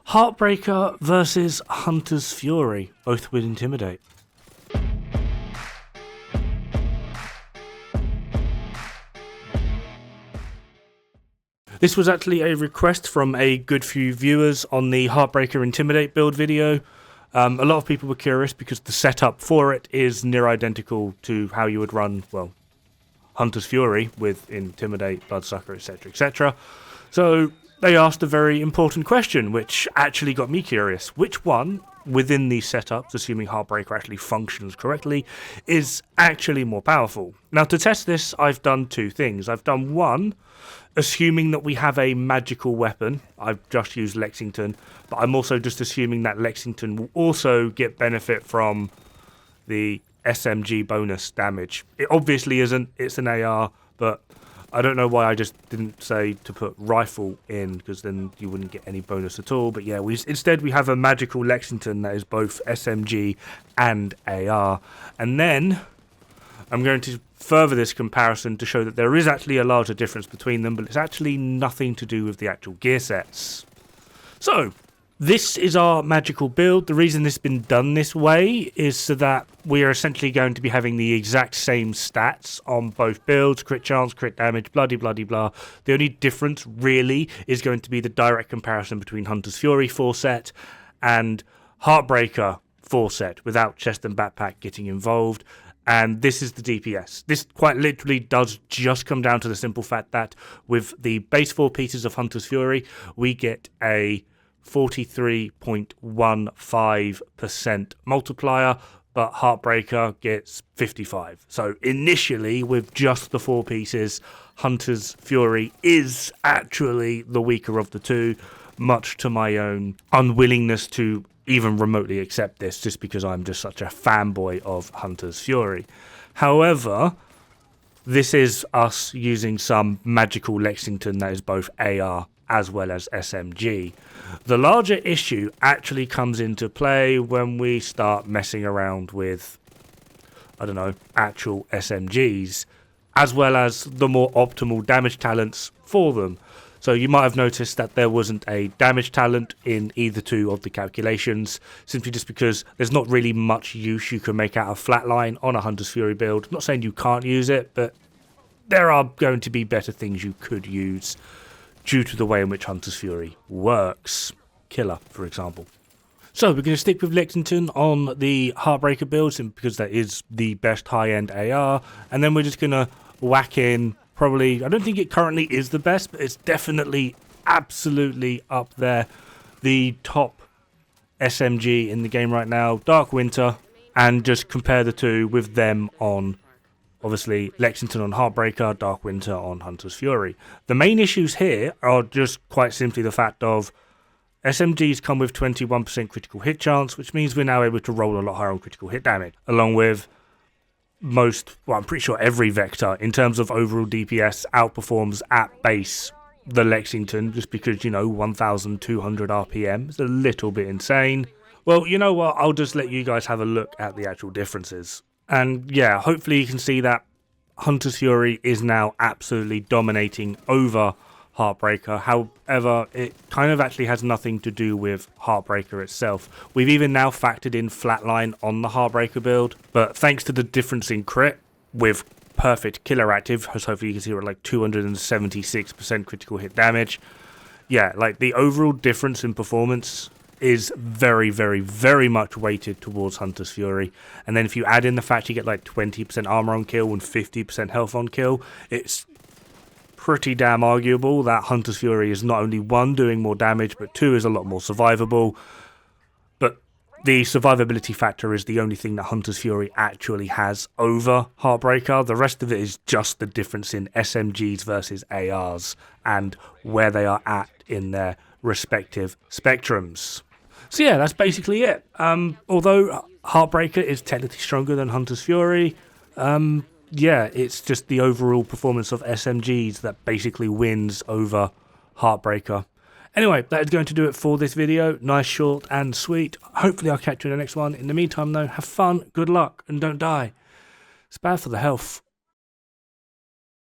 Heartbreaker versus Hunter's Fury, both with Intimidate. This was actually a request from a good few viewers on the Heartbreaker Intimidate build video. A lot of people were curious because the setup for it is near identical to how you would run, well, Hunter's Fury with Intimidate, Bloodsucker, etc, etc. So they asked a very important question, which actually got me curious. Which one within these setups, assuming Heartbreaker actually functions correctly, is actually more powerful? Now, to test this, I've done two things. I've done one, assuming that we have a magical weapon. I've just used Lexington, but I'm also just assuming that Lexington will also get benefit from the SMG bonus damage. It obviously isn't, it's an AR, but I don't know why I just didn't say to put rifle in, because then you wouldn't get any bonus at all. But yeah, instead we have a magical Lexington that is both SMG and AR. And then I'm going to further this comparison to show that there is actually a larger difference between them, but it's actually nothing to do with the actual gear sets. So, this is our magical build. The reason this has been done this way is so that we are essentially going to be having the exact same stats on both builds, crit chance, crit damage, bloody bloody blah. The only difference really is going to be the direct comparison between Hunter's Fury 4 set and Heartbreaker 4 set without chest and backpack getting involved. And this is the DPS. This quite literally does just come down to the simple fact that with the base 4 pieces of Hunter's Fury, we get a 43.15% multiplier, but Heartbreaker gets 55. So initially, with just the 4 pieces, Hunter's Fury is actually the weaker of the two, much to my own unwillingness to even remotely accept this, just because I'm just such a fanboy of Hunter's Fury. However, this is us using some magical Lexington that is both AR as well as SMG. The larger issue actually comes into play when we start messing around with, I don't know, actual SMGs, as well as the more optimal damage talents for them. So you might have noticed that there wasn't a damage talent in either two of the calculations, simply just because there's not really much use you can make out of Flatline on a Hunter's Fury build. I'm not saying you can't use it, but there are going to be better things you could use due to the way in which Hunter's Fury works. Killer, for example. So we're going to stick with Lexington on the Heartbreaker build, simply because that is the best high-end AR, and then we're just going to whack in probably, I don't think it currently is the best, but it's definitely absolutely up there, the top SMG in the game right now, Dark Winter, and just compare the two with them on, obviously, Lexington on Heartbreaker, Dark Winter on Hunter's Fury. The main issues here are just quite simply the fact of SMGs come with 21% critical hit chance, which means we're now able to roll a lot higher on critical hit damage, along with most, well, I'm pretty sure every vector in terms of overall DPS outperforms at base the Lexington, just because, you know, 1,200 RPM is a little bit insane. Well, you know what, I'll just let you guys have a look at the actual differences. And yeah, hopefully you can see that Hunter's Fury is now absolutely dominating over Heartbreaker. However, it kind of actually has nothing to do with Heartbreaker itself. We've even now factored in Flatline on the Heartbreaker build, but thanks to the difference in crit with perfect killer active, as hopefully you can see we're at like 276% critical hit damage. Yeah, like the overall difference in performance is very, very, very much weighted towards Hunter's Fury. And then if you add in the fact you get like 20% armor on kill and 50% health on kill, it's pretty damn arguable that Hunter's Fury is not only 1, doing more damage, but 2, is a lot more survivable. But the survivability factor is the only thing that Hunter's Fury actually has over Heartbreaker. The rest of it is just the difference in SMGs versus ARs and where they are at in their respective spectrums. So yeah, that's basically it. Although Heartbreaker is technically stronger than Hunter's Fury, yeah, it's just the overall performance of SMGs that basically wins over Heartbreaker. Anyway, that is going to do it for this video. Nice, short and sweet. Hopefully I'll catch you in the next one. In the meantime though, have fun, good luck, and don't die. It's bad for the health.